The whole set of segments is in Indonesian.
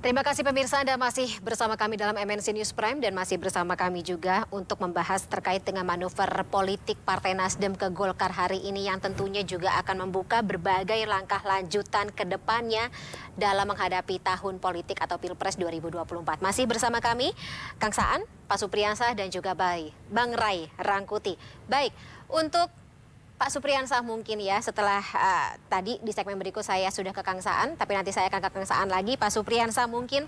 Terima kasih pemirsa, Anda masih bersama kami dalam MNC News Prime dan masih bersama kami juga untuk membahas terkait dengan manuver politik Partai Nasdem ke Golkar hari ini yang tentunya juga akan membuka berbagai langkah lanjutan ke depannya dalam menghadapi tahun politik atau Pilpres 2024. Masih bersama kami Kang Saan, Pak Supriyansah dan juga Bang Ray Rangkuti. Baik, untuk Pak Supriyansah mungkin ya setelah tadi di segmen berikut saya sudah ke Kang Saan, tapi nanti saya akan ke Kang Saan lagi. Pak Supriyansah mungkin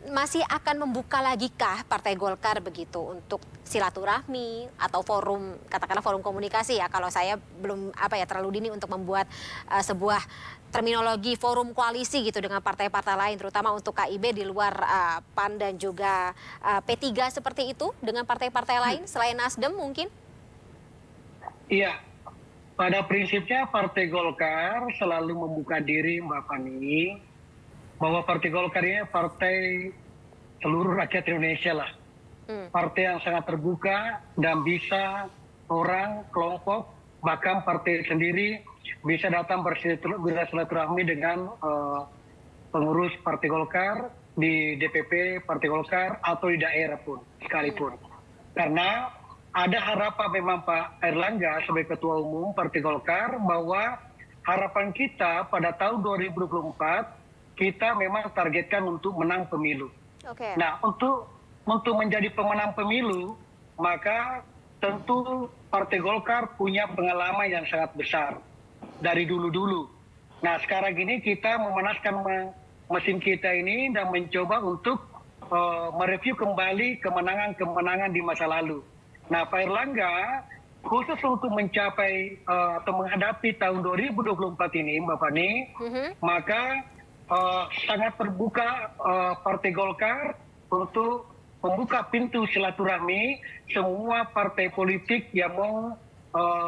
masih akan membuka lagi kah Partai Golkar begitu untuk silaturahmi atau forum, katakanlah forum komunikasi ya, kalau saya belum terlalu dini untuk membuat sebuah terminologi forum koalisi gitu dengan partai-partai lain, terutama untuk KIB di luar PAN dan juga P3 seperti itu dengan partai-partai lain selain Nasdem mungkin? Iya. Pada prinsipnya Partai Golkar selalu membuka diri, Mbak Fani, bahwa Partai Golkar ini partai seluruh rakyat Indonesia lah. Partai yang sangat terbuka dan bisa orang, kelompok, bahkan partai sendiri bisa datang bersilaturahmi dengan pengurus Partai Golkar di DPP Partai Golkar atau di daerah pun sekalipun. Karena ada harapan memang Pak Airlangga sebagai Ketua Umum Partai Golkar bahwa harapan kita pada tahun 2024 kita memang targetkan untuk menang pemilu. Okay. Nah untuk menjadi pemenang pemilu maka tentu Partai Golkar punya pengalaman yang sangat besar dari dulu-dulu. Nah sekarang ini kita memanaskan mesin kita ini dan mencoba untuk mereview kembali kemenangan-kemenangan di masa lalu. Nah, Pak Airlangga khusus untuk mencapai atau menghadapi tahun 2024 ini, Mbak Fani, maka sangat terbuka Partai Golkar untuk membuka pintu silaturahmi semua partai politik yang mau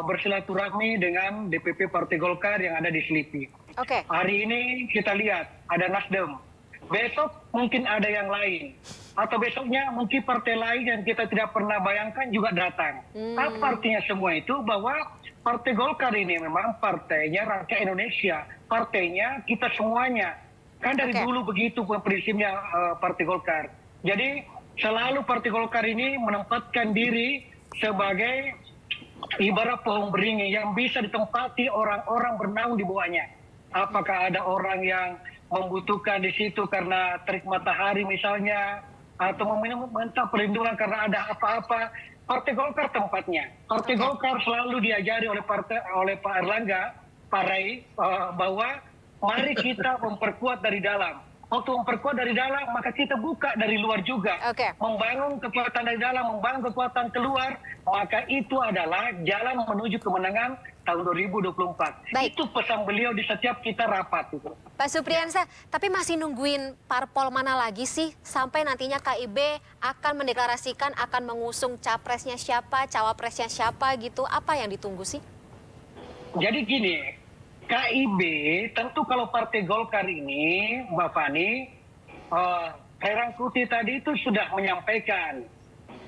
bersilaturahmi dengan DPP Partai Golkar yang ada di Selipi. Okay. Hari ini kita lihat ada Nasdem, besok mungkin ada yang lain. Atau besoknya mungkin partai lain yang kita tidak pernah bayangkan juga datang. Apa artinya semua itu? Bahwa Partai Golkar ini memang partainya rakyat Indonesia. Partainya kita semuanya. Kan dari dulu begitu prinsipnya Partai Golkar. Jadi selalu Partai Golkar ini menempatkan diri sebagai ibarat pohon beringin yang bisa ditempati orang-orang bernaung di bawahnya. Apakah ada orang yang membutuhkan di situ karena terik matahari misalnya, atau meminta perlindungan karena ada apa-apa, Partai Golkar tempatnya. Partai Golkar selalu diajari oleh Pak Airlangga, Pak Ray, bahwa mari kita memperkuat dari dalam. Untuk memperkuat dari dalam, maka kita buka dari luar juga. Membangun kekuatan dari dalam, membangun kekuatan keluar, maka itu adalah jalan menuju kemenangan tahun 2024. Baik. Itu pesan beliau di setiap kita rapat. Pak Supriyansah, tapi masih nungguin parpol mana lagi sih sampai nantinya KIB akan mendeklarasikan akan mengusung capresnya siapa, cawapresnya siapa gitu. Apa yang ditunggu sih? Jadi gini, KIB tentu kalau Partai Golkar ini, Mbak Fani, Ray Rangkuti tadi itu sudah menyampaikan.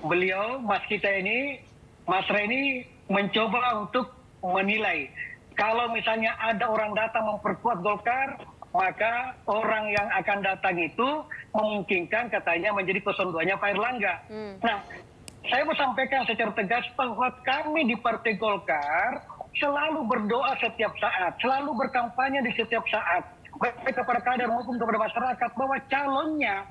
Beliau, Mas Ray ini mencoba untuk menilai. Kalau misalnya ada orang datang memperkuat Golkar, maka orang yang akan datang itu memungkinkan katanya menjadi 02-nya Pak Airlangga. Nah, saya mau sampaikan secara tegas bahwa kami di Partai Golkar selalu berdoa setiap saat, selalu berkampanye di setiap saat, baik kepada kader maupun kepada masyarakat, bahwa calonnya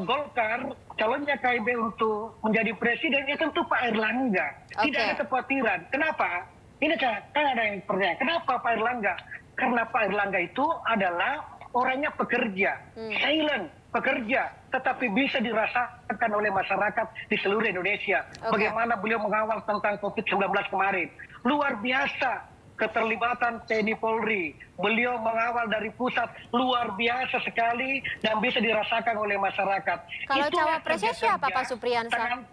Golkar, calonnya KIB untuk menjadi presiden itu tentu Pak Airlangga. Tidak ada kekhawatiran. Kenapa? Ini kan ada yang pertanyaan, kenapa Pak Airlangga? Karena Pak Airlangga itu adalah orangnya pekerja, silent, pekerja, tetapi bisa dirasakan oleh masyarakat di seluruh Indonesia. Bagaimana beliau mengawal tentang COVID-19 kemarin. Luar biasa keterlibatan TNI Polri. Beliau mengawal dari pusat, luar biasa sekali dan bisa dirasakan oleh masyarakat. Kalau cawapresnya siapa Pak Supriyansah?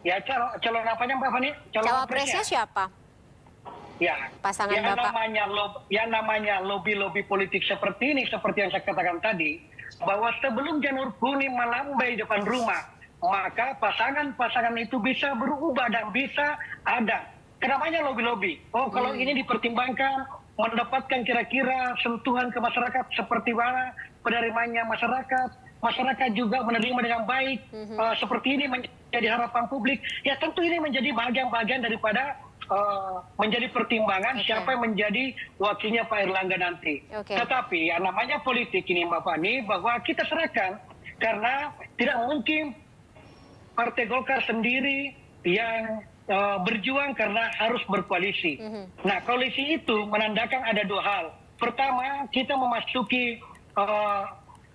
Ya calon apanya Mbak Fani? Cawapresnya siapa? Ya, pasangan Bapak. Yang namanya lobby-lobby politik seperti ini, seperti yang saya katakan tadi, bahwa sebelum janur kuning melambai depan rumah, maka pasangan-pasangan itu bisa berubah dan bisa ada. Kenapanya lobby-lobby? Oh, kalau ini dipertimbangkan, mendapatkan kira-kira sentuhan ke masyarakat seperti mana penerimanya masyarakat juga menerima dengan baik, seperti ini menjadi harapan publik. Ya tentu ini menjadi bagian-bagian daripada menjadi pertimbangan siapa yang menjadi wakilnya Pak Erlangga nanti. Tetapi yang namanya politik ini Mbak Fani, bahwa kita serahkan karena tidak mungkin Partai Golkar sendiri yang berjuang karena harus berkoalisi. Nah, koalisi itu menandakan ada dua hal. Pertama, kita memasuki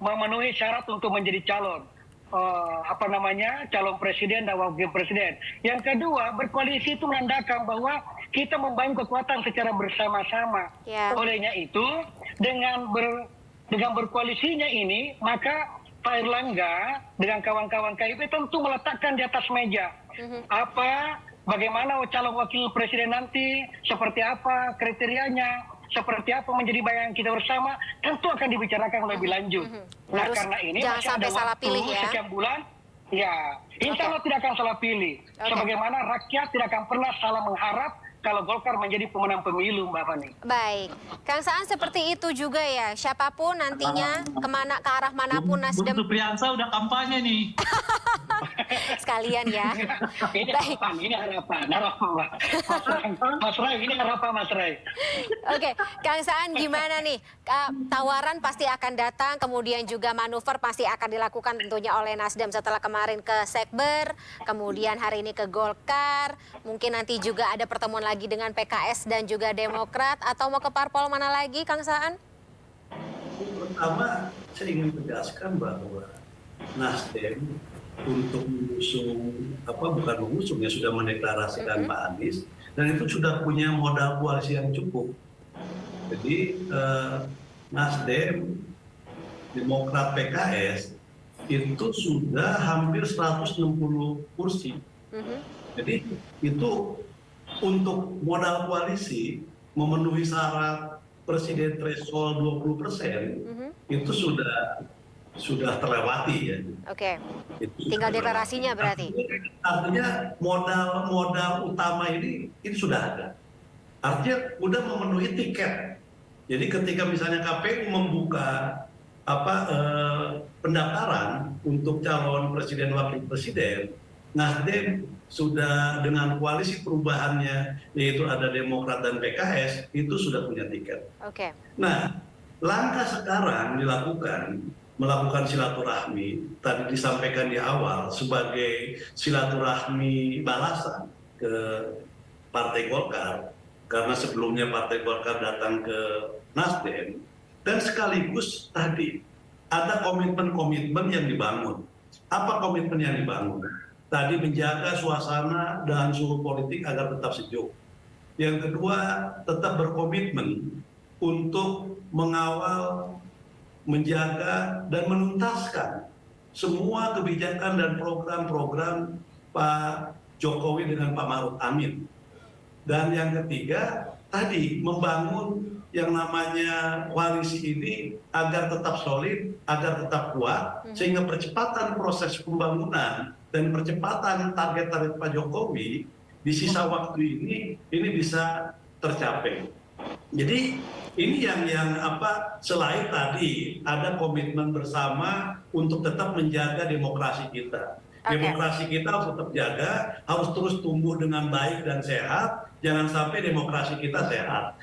memenuhi syarat untuk menjadi calon calon presiden dan wakil presiden. Yang kedua, berkoalisi itu menandakan bahwa kita membangun kekuatan secara bersama-sama. Olehnya itu, dengan berkoalisinya ini, maka Pak Erlangga dengan kawan-kawan KIP tentu meletakkan di atas meja bagaimana calon wakil presiden nanti, seperti apa kriterianya, seperti apa menjadi bayangan kita bersama, tentu akan dibicarakan lebih lanjut. Nah, karena ini masih ada waktu sekian bulan, ya insya Allah tidak akan salah pilih. Sebagaimana rakyat tidak akan pernah salah mengharap kalau Golkar menjadi pemenang pemilu, Mbak Fani. Baik, Kang Saan seperti itu juga ya. Siapapun nantinya ke arah manapun Nasdem. Bung Supriyansa udah kampanye nih. Sekalian ya. Ini harapan, Mbak. Mas Ray, ini harapan Mas Ray. Oke, Kang Saan gimana nih? Tawaran pasti akan datang, kemudian juga manuver pasti akan dilakukan tentunya oleh Nasdem setelah kemarin ke Sekber, kemudian hari ini ke Golkar, mungkin nanti juga ada pertemuan lagi dengan PKS dan juga Demokrat, atau mau ke parpol mana lagi, Kang Saan? Pertama, saya ingin tegaskan bahwa Nasdem untuk bukan mengusung, ya sudah mendeklarasikan Pak Anies, dan itu sudah punya modal koalisi yang cukup. Jadi Nasdem, Demokrat, PKS itu sudah hampir 160 kursi. Jadi itu untuk modal koalisi memenuhi syarat presiden threshold 20%, itu sudah terlewati ya. Tinggal deklarasinya berarti. Artinya modal utama ini sudah ada. Artinya udah memenuhi tiket. Jadi ketika misalnya KPU membuka pendaftaran untuk calon presiden wakil presiden, Nasdem sudah dengan koalisi perubahannya, yaitu ada Demokrat dan PKS, itu sudah punya tiket. Nah, langkah sekarang melakukan silaturahmi, tadi disampaikan di awal, sebagai silaturahmi balasan ke Partai Golkar, karena sebelumnya Partai Golkar datang ke Nasdem, dan sekaligus tadi ada komitmen-komitmen yang dibangun. Apa komitmen yang dibangun? Tadi menjaga suasana dan suhu politik agar tetap sejuk. Yang kedua, tetap berkomitmen untuk mengawal, menjaga, dan menuntaskan semua kebijakan dan program-program Pak Jokowi dengan Pak Maruf Amin. Dan yang ketiga, tadi membangun yang namanya koalisi ini agar tetap solid, agar tetap kuat, sehingga percepatan proses pembangunan dan percepatan target-target Pak Jokowi di sisa waktu ini bisa tercapai. Jadi ini yang selain tadi ada komitmen bersama untuk tetap menjaga demokrasi kita. Demokrasi kita harus tetap jaga, harus terus tumbuh dengan baik dan sehat. Jangan sampai demokrasi kita sehat.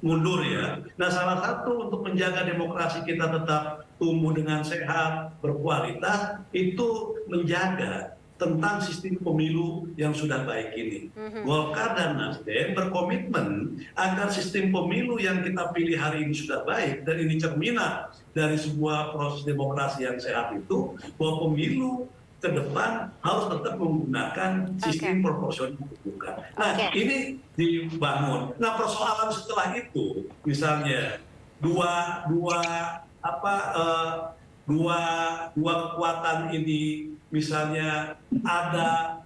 Mundur ya. Nah, salah satu untuk menjaga demokrasi kita tetap tumbuh dengan sehat, berkualitas, itu menjaga tentang sistem pemilu yang sudah baik ini. Golkar dan Nasdem berkomitmen agar sistem pemilu yang kita pilih hari ini sudah baik, dan ini cerminan dari sebuah proses demokrasi yang sehat itu, bahwa pemilu ke depan harus tetap menggunakan sistem proporsional terbuka. Nah, ini dibangun. Nah, persoalan setelah itu, misalnya dua kekuatan ini, misalnya ada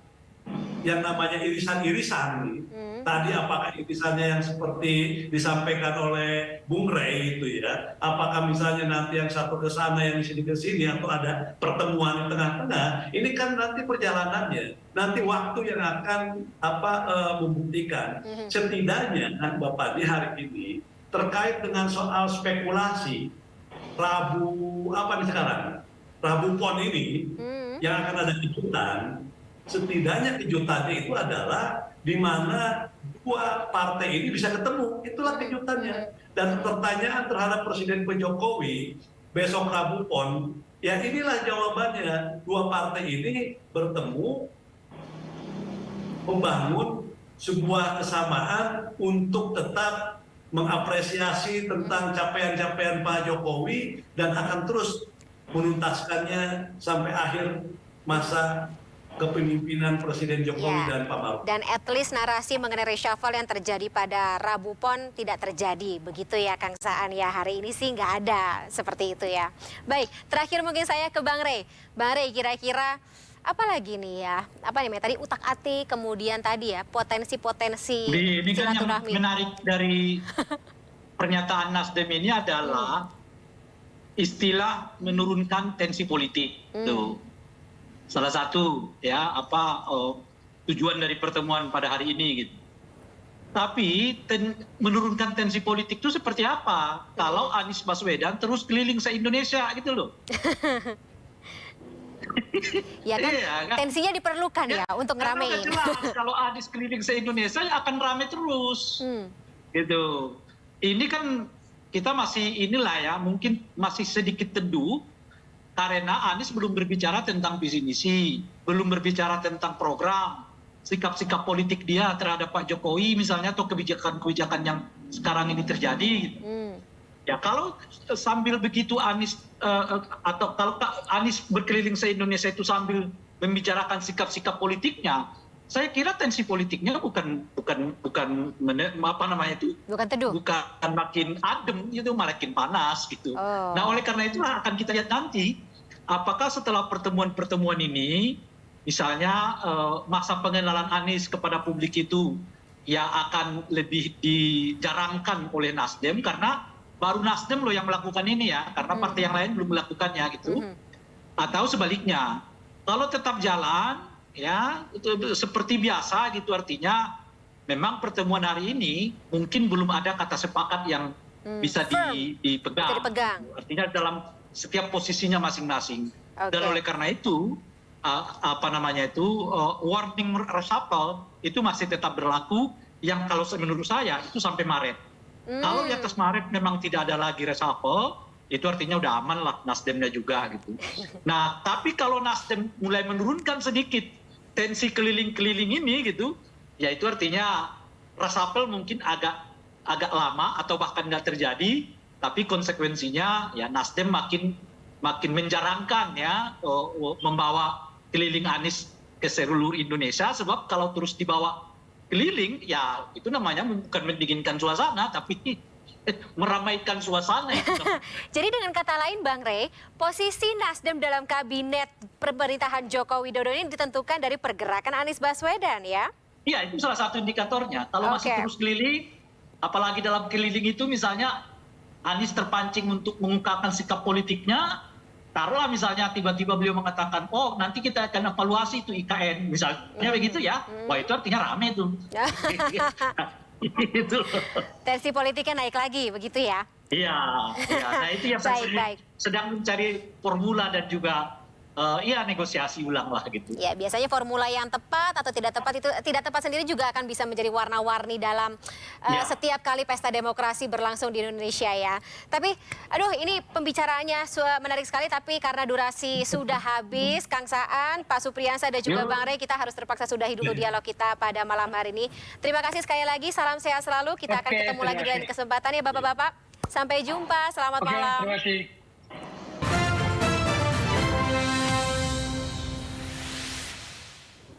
yang namanya irisan-irisan, Tadi apakah misalnya yang seperti disampaikan oleh Bung Rey itu ya, apakah misalnya nanti yang satu ke sana yang di sini ke sini atau ada pertemuan di tengah-tengah, ini kan nanti perjalanannya, nanti waktu yang akan membuktikan. Setidaknya Bapak di hari ini terkait dengan soal spekulasi Rabu PON ini yang akan ada kejutan. Setidaknya kejutannya itu adalah di mana dua partai ini bisa ketemu, itulah kejutannya. Dan pertanyaan terhadap Presiden Jokowi besok Rabu PON, ya inilah jawabannya. Dua partai ini bertemu, membangun sebuah kesamaan untuk tetap mengapresiasi tentang capaian-capaian Pak Jokowi dan akan terus menuntaskannya sampai akhir masa kepemimpinan Presiden Jokowi dan Pak Maruf. Dan at least narasi mengenai reshuffle yang terjadi pada Rabu PON tidak terjadi, begitu ya Kang Saan ya. Hari ini sih nggak ada seperti itu ya. Baik, terakhir mungkin saya ke Bang Rey. Bang Rey, kira-kira apa lagi nih ya? Apa nih? Tadi utak-atik, kemudian tadi ya potensi-potensi Ini kan yang silaturahmi. menarik dari pernyataan Nasdem ini adalah istilah menurunkan tensi politik. Tuh. Salah satu ya tujuan dari pertemuan pada hari ini gitu. Tapi menurunkan tensi politik itu seperti apa? Kalau Anies Baswedan terus keliling se-Indonesia gitu loh. Ya kan, Iya, kan? tensinya diperlukan ya untuk ngeramein. Jelas, kalau Anies keliling se-Indonesia akan rame terus. Gitu. Ini kan kita masih mungkin masih sedikit teduh. Karena Anies belum berbicara tentang visi misi, belum berbicara tentang program, sikap-sikap politik dia terhadap Pak Jokowi misalnya, atau kebijakan-kebijakan yang sekarang ini terjadi. Ya kalau sambil begitu Anies atau kalau Anies berkeliling se-Indonesia itu sambil membicarakan sikap-sikap politiknya, saya kira tensi politiknya bukan teduh, bukan makin adem, itu makin panas gitu. Nah oleh karena itulah akan kita lihat nanti apakah setelah pertemuan-pertemuan ini misalnya masa pengenalan Anies kepada publik itu ya akan lebih dijarangkan oleh Nasdem, karena baru Nasdem loh yang melakukan ini ya, karena partai yang lain belum melakukannya gitu. Atau sebaliknya, kalau tetap jalan ya seperti biasa gitu, artinya memang pertemuan hari ini mungkin belum ada kata sepakat yang bisa dipegang. Artinya dalam setiap posisinya masing-masing. Dan oleh karena itu warning reshuffle itu masih tetap berlaku, yang kalau menurut saya itu sampai Maret. Kalau di atas Maret memang tidak ada lagi reshuffle, itu artinya udah aman lah Nasdemnya juga gitu. Nah tapi kalau Nasdem mulai menurunkan sedikit tensi keliling-keliling ini gitu, ya itu artinya reshuffle mungkin agak lama atau bahkan nggak terjadi, tapi konsekuensinya ya Nasdem makin menjarangkan ya membawa keliling Anies ke seluruh Indonesia, sebab kalau terus dibawa keliling ya itu namanya bukan mendinginkan suasana tapi meramaikan suasana. Jadi dengan kata lain Bang Rey, posisi Nasdem dalam kabinet pemerintahan Joko Widodo ini ditentukan dari pergerakan Anies Baswedan ya? Iya, itu salah satu indikatornya. Kalau masih terus keliling, apalagi dalam keliling itu misalnya Anies terpancing untuk mengungkapkan sikap politiknya, taruhlah misalnya tiba-tiba beliau mengatakan, oh nanti kita akan evaluasi itu IKN, misalnya begitu ya, wah itu artinya rame tuh. Gitu. Tensi politiknya naik lagi, begitu ya? Iya. Nah itu yang saya sedang mencari formula dan juga negosiasi ulang lah gitu. Ya biasanya formula yang tepat atau tidak tepat itu tidak tepat sendiri juga akan bisa menjadi warna-warni dalam setiap kali pesta demokrasi berlangsung di Indonesia ya. Tapi aduh ini pembicaraannya menarik sekali, tapi karena durasi sudah habis, Kang Saan, Pak Supriyansa dan juga Bang Rey, kita harus terpaksa sudahi dulu dialog kita pada malam hari ini. Terima kasih sekali lagi, salam sehat selalu. Kita akan ketemu lagi di lain kesempatan ya Bapak-bapak. Sampai jumpa, selamat malam. Terima kasih.